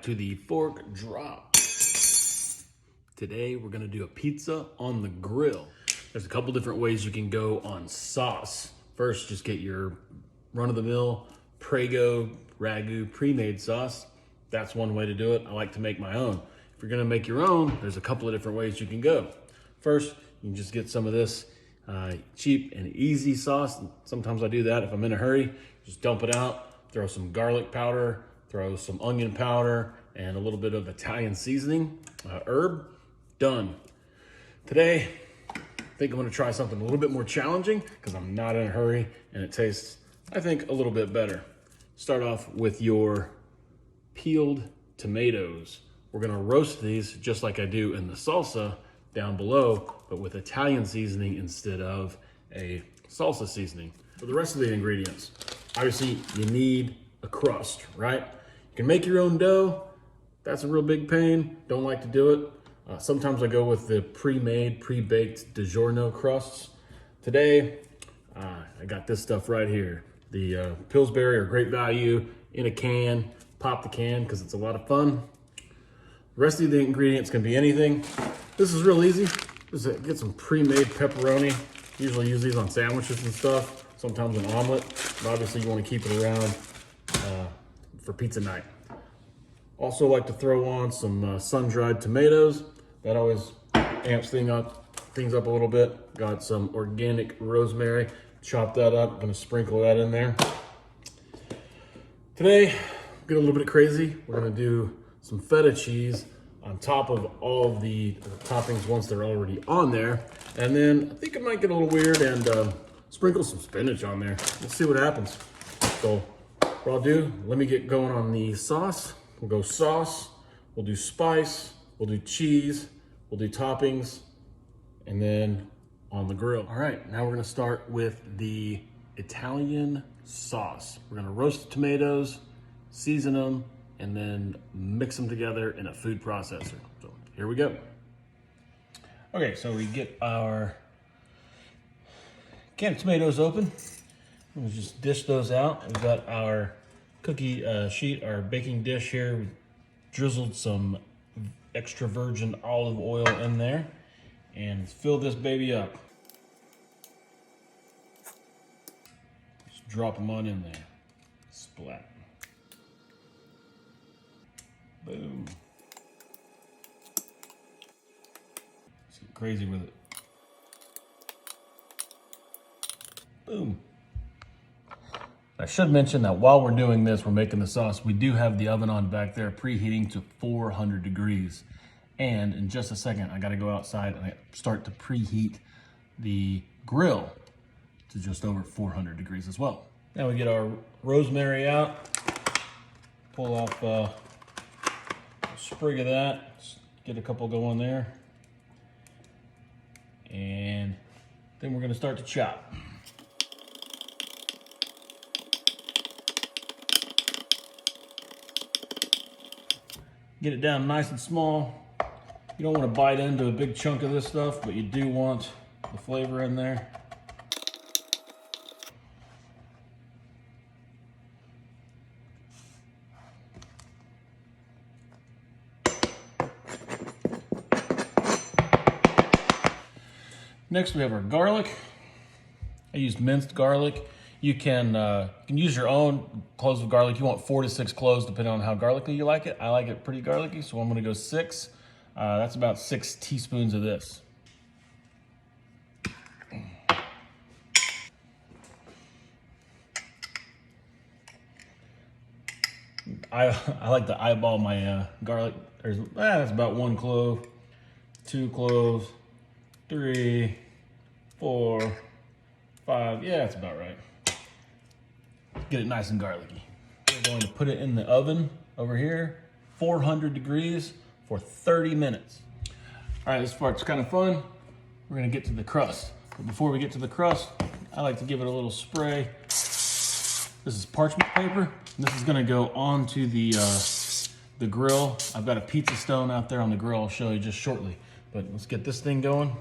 to the Fork Drop. Today we're gonna do a pizza on the grill. There's a couple different ways you can go on sauce. First, just get your run-of-the-mill Prego Ragu pre-made sauce. That's one way to do it. I like to make my own. If you're gonna make your own, there's a couple of different ways you can go. First, you can just get some of this cheap and easy sauce. Sometimes I do that if I'm in a hurry. Just dump it out, throw some garlic powder, throw some onion powder, and a little bit of Italian seasoning, herb, done. Today, I think I'm gonna try something a little bit more challenging because I'm not in a hurry and it tastes, I think, a little bit better. Start off with your peeled tomatoes. We're gonna roast these just like I do in the salsa down below, but with Italian seasoning instead of a salsa seasoning. For the rest of the ingredients, obviously you need a crust, right? You can make your own dough. That's a real big pain. Don't like to do it. Sometimes I go with the pre-made, pre-baked DiGiorno crusts. Today, I got this stuff right here. The Pillsbury are great value in a can. Pop the can because it's a lot of fun. The rest of the ingredients can be anything. This is real easy. Just get some pre-made pepperoni. Usually use these on sandwiches and stuff. Sometimes an omelet. But obviously you want to keep it around for pizza night. Also like to throw on some sun-dried tomatoes. That always amps things up a little bit. Got some organic rosemary. Chop that up. I'm gonna sprinkle that in there. Today, get a little bit crazy. We're gonna do some feta cheese on top of all of the toppings once they're already on there. And then I think it might get a little weird and sprinkle some spinach on there. Let's see what happens. So what I'll do, let me get going on the sauce. We'll go sauce, we'll do spice, we'll do cheese, we'll do toppings, and then on the grill. All right, now we're gonna start with the Italian sauce. We're gonna roast the tomatoes, season them, and then mix them together in a food processor. So here we go. Okay, so we get our can of tomatoes open. We'll just dish those out. We've got our cookie sheet, our baking dish here. We drizzled some extra virgin olive oil in there and fill this baby up. Just drop them on in there. Splat. Boom. Let's get crazy with it. Boom. I should mention that while we're doing this, we're making the sauce, we do have the oven on back there preheating to 400 degrees. And in just a second, I gotta go outside and start to preheat the grill to just over 400 degrees as well. Now we get our rosemary out, pull off a sprig of that, get a couple going there. And then we're gonna start to chop. Get it down nice and small. You don't want to bite into a big chunk of this stuff, but you do want the flavor in there. Next we have our garlic. I used minced garlic. You can use your own cloves of garlic. You want 4 to 6 cloves depending on how garlicky you like it. I like it pretty garlicky, so I'm gonna go 6. That's about 6 teaspoons of this. I like to eyeball my garlic. That's about 1 clove, 2 cloves, 3, 4, 5. Yeah, that's about right. Get it nice and garlicky. We're going to put it in the oven over here, 400 degrees for 30 minutes. All right, this part's kind of fun. We're gonna get to the crust. But before we get to the crust, I like to give it a little spray. This is parchment paper. And this is gonna go onto the grill. I've got a pizza stone out there on the grill. I'll show you just shortly. But let's get this thing going.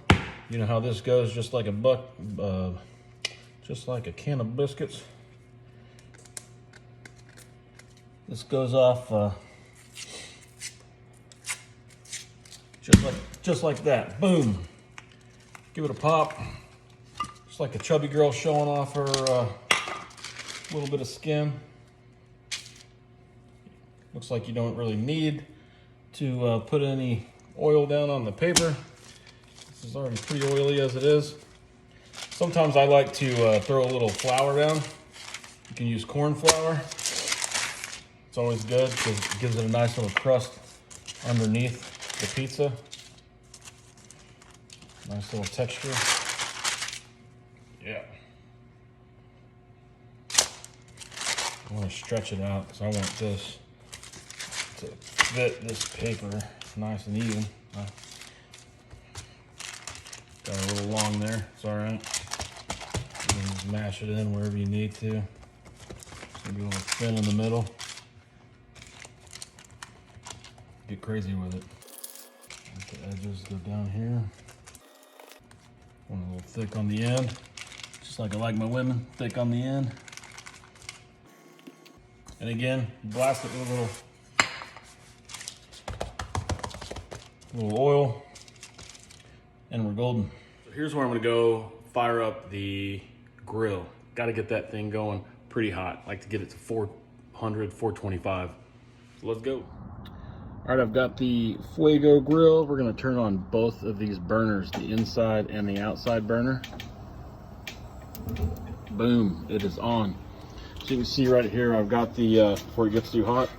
You know how this goes, just like a can of biscuits. This goes off Just like that. Boom. Give it a pop. Just like a chubby girl showing off her little bit of skin. Looks like you don't really need to put any oil down on the paper. This is already pretty oily as it is. Sometimes I like to throw a little flour down. You can use corn flour. It's always good because it gives it a nice little crust underneath the pizza. Nice little texture. Yeah. I want to stretch it out because I want this to fit this paper nice and even. Got a little long there, it's all right. You can just mash it in wherever you need to. Maybe a little thin in the middle. Get crazy with it. Let the edges go down here. Want a little thick on the end, just like I like my women, thick on the end. And again, blast it with a little oil, and we're golden. So here's where I'm gonna go fire up the grill. Got to get that thing going pretty hot. Like to get it to 400, 425. So let's go. All right, I've got the Fuego Grill. We're gonna turn on both of these burners, the inside and the outside burner. Boom, it is on. So you can see right here, I've got the, before it gets too hot,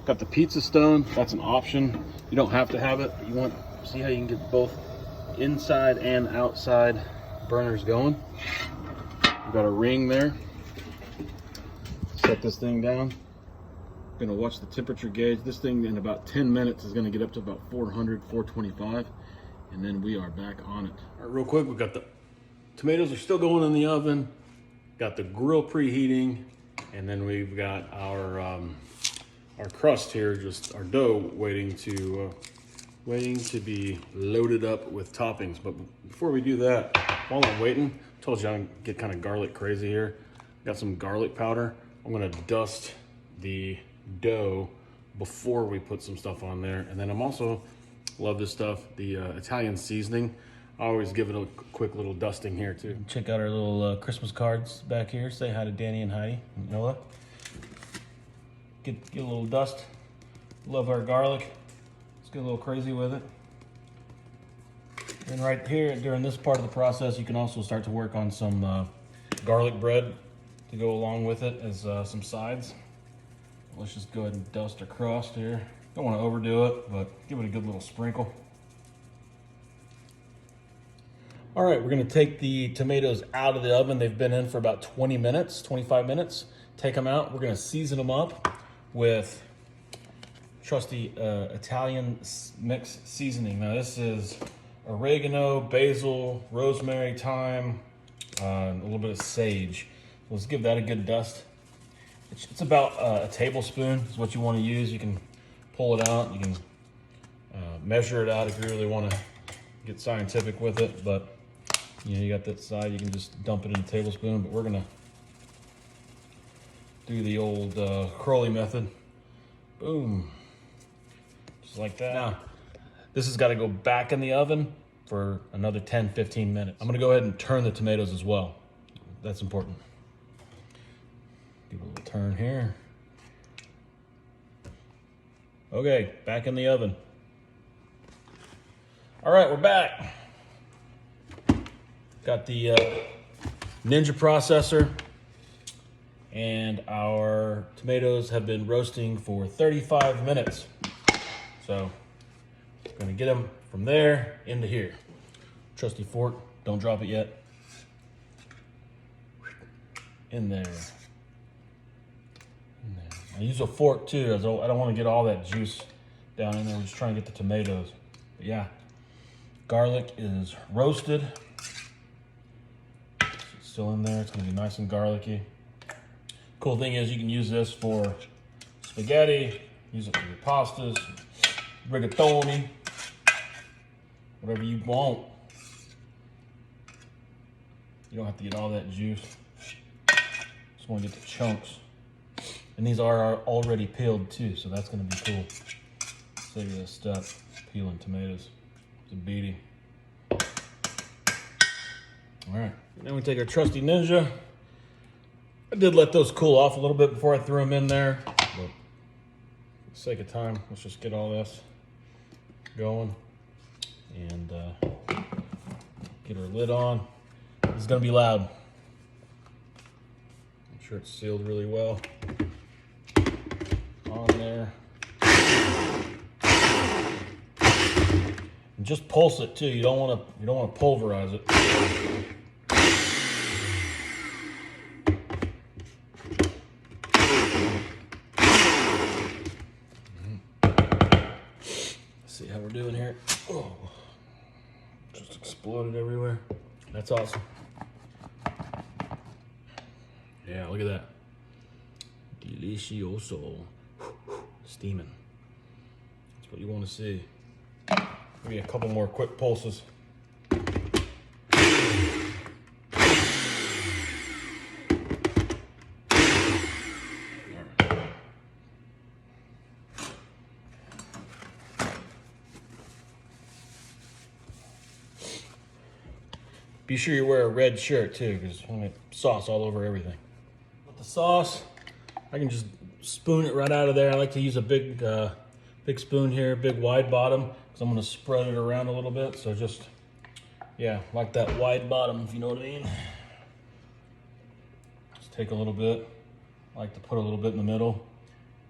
got the pizza stone. That's an option. You don't have to have it. You want, see how you can get both inside and outside burners going. We've got a ring there. Set this thing down. Gonna watch the temperature gauge. This thing in about 10 minutes is gonna get up to about 400, 425, and then we are back on it. All right, real quick, we've got the tomatoes are still going in the oven, got the grill preheating, and then we've got our crust here, just our dough waiting to be loaded up with toppings. But before we do that, while I'm waiting, I told you I get kind of garlic crazy here. Got some garlic powder. I'm gonna dust the dough before we put some stuff on there. And then I'm also, love this stuff, the Italian seasoning. I always give it a quick little dusting here too. Check out our little Christmas cards back here. Say hi to Danny and Heidi and Noah. Get a little dust. Love our garlic. Let's get a little crazy with it. And right here, during this part of the process, you can also start to work on some garlic bread to go along with it as some sides. Let's just go ahead and dust our crust here. Don't want to overdo it, but give it a good little sprinkle. All right, we're gonna take the tomatoes out of the oven. They've been in for about 20 minutes, 25 minutes. Take them out. We're gonna season them up with trusty Italian mix seasoning. Now this is oregano, basil, rosemary, thyme, a little bit of sage. Let's give that a good dust. It's about a tablespoon is what you want to use. You can pull it out. You can measure it out if you really want to get scientific with it. But you know, you got that side. You can just dump it in a tablespoon. But we're gonna do the old Crowley method. Boom, just like that. Now, this has got to go back in the oven for another 10, 15 minutes. I'm gonna go ahead and turn the tomatoes as well. That's important. Give it a little turn here. Okay, back in the oven. All right, we're back. Got the Ninja processor, and our tomatoes have been roasting for 35 minutes. So, I'm gonna get them from there into here. Trusty fork, don't drop it yet. In there. I use a fork too, as I don't want to get all that juice down in there. We're just trying to get the tomatoes. But yeah, garlic is roasted. It's still in there. It's going to be nice and garlicky. Cool thing is you can use this for spaghetti, use it for your pastas, rigatoni, whatever you want. You don't have to get all that juice. Just want to get the chunks. And these are already peeled too, so that's gonna be cool. Save you a step, peeling tomatoes. It's a beating. All right, then we take our trusty Ninja. I did let those cool off a little bit before I threw them in there, but for the sake of time, let's just get all this going and get our lid on. This is gonna be loud. Make sure it's sealed really well. On there. And just pulse it too. You don't want to pulverize it. See how we're doing here. Oh, just exploded everywhere. That's awesome. Yeah, look at that. Delicioso. Steaming. That's what you want to see. Maybe a couple more quick pulses. Be sure you wear a red shirt too, because I'm gonna sauce all over everything. With the sauce, I can just spoon it right out of there. I like to use a big spoon here, big wide bottom, because I'm gonna spread it around a little bit. So just, yeah, like that wide bottom, if you know what I mean. Just take a little bit. I like to put a little bit in the middle.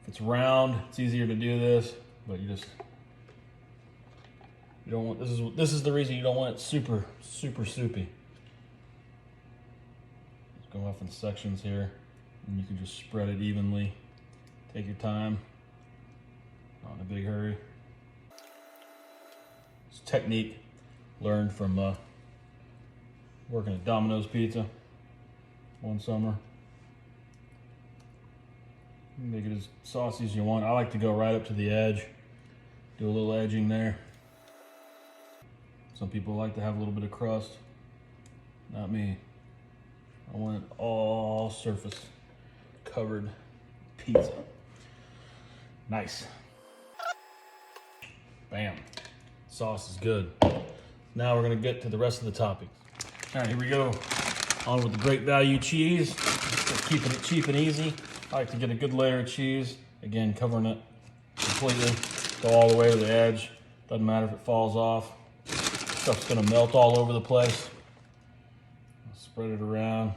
If it's round, it's easier to do this, but you don't want, this is the reason you don't want it super soupy. Just go off in sections here, and you can just spread it evenly. Take your time, not in a big hurry. It's a technique learned from working at Domino's Pizza one summer. Make it as saucy as you want. I like to go right up to the edge, do a little edging there. Some people like to have a little bit of crust. Not me. I want it all surface covered pizza. Nice. Bam. Sauce is good. Now we're gonna get to the rest of the toppings. All right, here we go. On with the great value cheese. Just keeping it cheap and easy. I like to get a good layer of cheese. Again, covering it completely. Go all the way to the edge. Doesn't matter if it falls off. Stuff's gonna melt all over the place. Spread it around.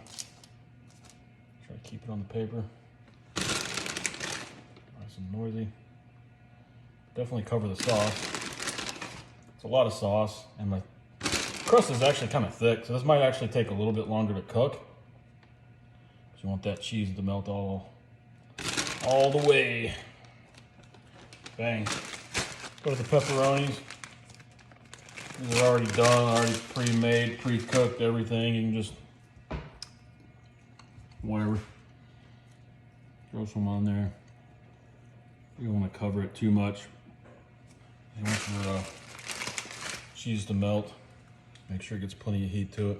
Try to keep it on the paper. Nice and noisy. Definitely cover the sauce. It's a lot of sauce, and my crust is actually kind of thick, so this might actually take a little bit longer to cook. Because you want that cheese to melt all the way. Bang. Go to the pepperonis. These are already done, already pre-made, pre-cooked, everything. You can just, whatever. Throw some on there. You don't want to cover it too much. You want your cheese to melt. Make sure it gets plenty of heat to it.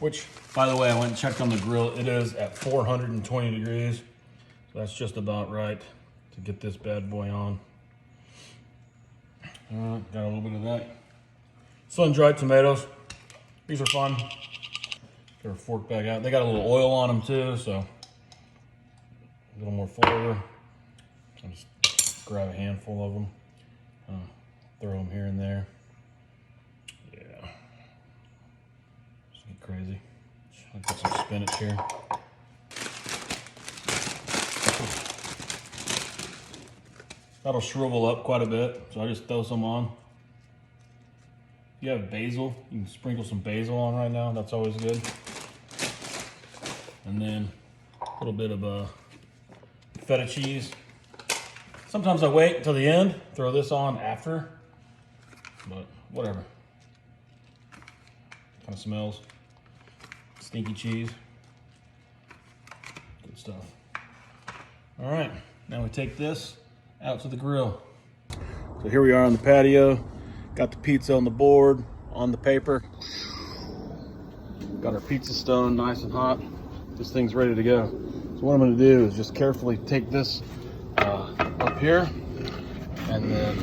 Which, by the way, I went and checked on the grill. It is at 420 degrees. So that's just about right to get this bad boy on. All right, got a little bit of that. Sun-dried tomatoes. These are fun. Get our fork back out. They got a little oil on them too, so a little more flavor. I'll just grab a handful of them. Throw them here and there. Yeah. Just get crazy. I'll put some spinach here. That'll shrivel up quite a bit, so I just throw some on. If you have basil, you can sprinkle some basil on right now. That's always good. And then a little bit of feta cheese. Sometimes I wait until the end, throw this on after, but whatever. Kind of smells. Stinky cheese. Good stuff. All right, now we take this out to the grill. So here we are on the patio. Got the pizza on the board, on the paper. Got our pizza stone nice and hot. This thing's ready to go. So what I'm gonna do is just carefully take this up here and then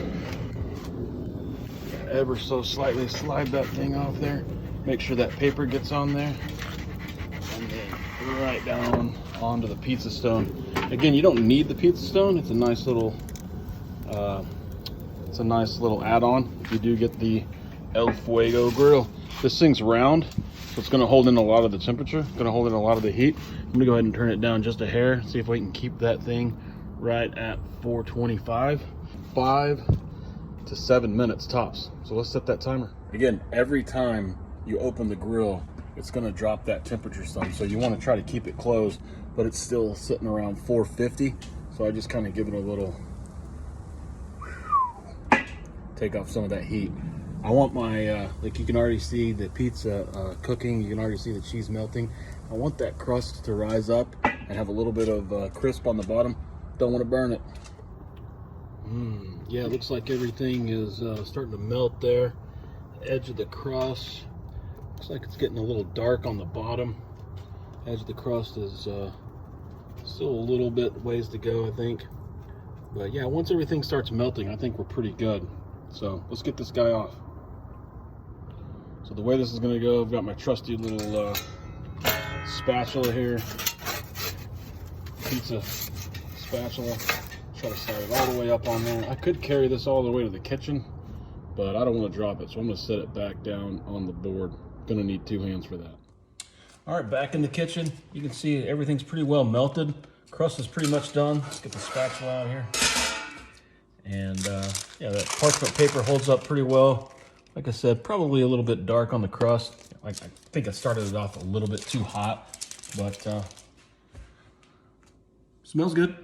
ever so slightly slide that thing off there. Make sure that paper gets on there. And then right down onto the pizza stone. Again, you don't need the pizza stone. It's a nice little add-on if you do get the El Fuego grill. This thing's round, so it's gonna hold in a lot of the temperature. It's gonna hold in a lot of the heat. I'm gonna go ahead and turn it down just a hair, see if we can keep that thing right at 425. 5 to 7 minutes tops. So let's set that timer. Again, every time you open the grill, it's gonna drop that temperature some. So you wanna try to keep it closed, but it's still sitting around 450. So I just kind of give it a little, take off some of that heat. I want my, like you can already see the pizza cooking, you can already see the cheese melting. I want that crust to rise up and have a little bit of crisp on the bottom. Don't want to burn it. Yeah, it looks like everything is starting to melt there. The edge of the crust, looks like it's getting a little dark on the bottom. Edge of the crust is still a little bit ways to go, I think. But yeah, once everything starts melting, I think we're pretty good. So let's get this guy off. So the way this is gonna go, I've got my trusty little spatula here. Pizza spatula. Try to slide it all the way up on there. I could carry this all the way to the kitchen, but I don't want to drop it, so I'm going to set it back down on the board. Gonna need 2 hands for that. All right, back in the kitchen. You can see everything's pretty well melted. Crust is pretty much done. Let's get the spatula out here. And yeah, that parchment paper holds up pretty well. Like I said, probably a little bit dark on the crust. Like I think I started it off a little bit too hot, but smells good.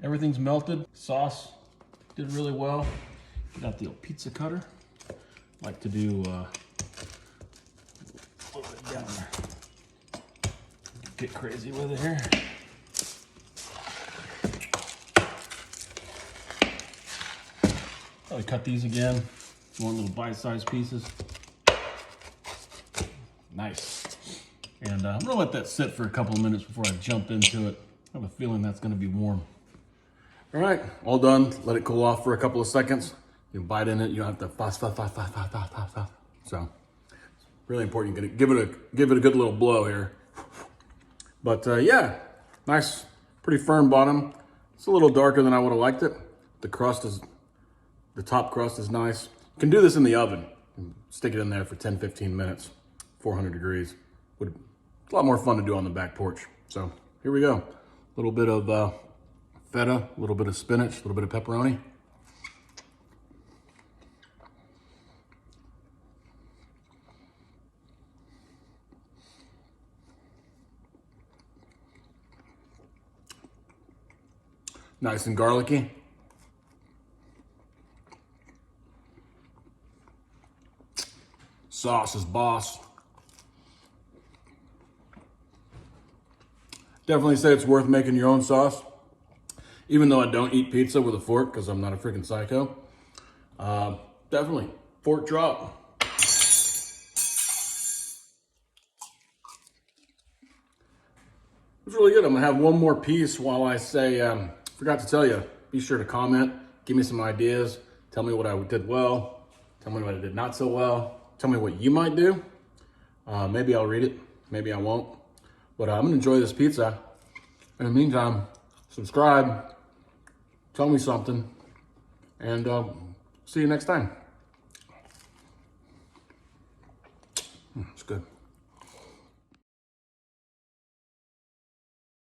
Everything's melted. Sauce did really well. Got the old pizza cutter. Like to do a little bit down there. Get crazy with it here. Probably cut these again. If you want little bite-sized pieces. Nice. And I'm gonna let that sit for a couple of minutes before I jump into it. I have a feeling that's gonna be warm. All right, all done. Let it cool off for a couple of seconds. You can bite in it. You don't have to fuss. So, really important. You're gonna give it a good little blow here. But yeah, nice, pretty firm bottom. It's a little darker than I would have liked it. The top crust is nice. You can do this in the oven. Stick it in there for 10-15 minutes, 400 degrees. It's a lot more fun to do on the back porch. So here we go. A little bit of feta, a little bit of spinach, a little bit of pepperoni. Nice and garlicky. Sauce is boss. Definitely say it's worth making your own sauce. Even though I don't eat pizza with a fork because I'm not a freaking psycho. Definitely, fork drop. It's really good. I'm gonna have one more piece while I say, forgot to tell you, be sure to comment, give me some ideas, tell me what I did well, tell me what I did not so well, tell me what you might do. Maybe I'll read it, maybe I won't. But I'm gonna enjoy this pizza. In the meantime, subscribe, tell me something, and see you next time. It's good.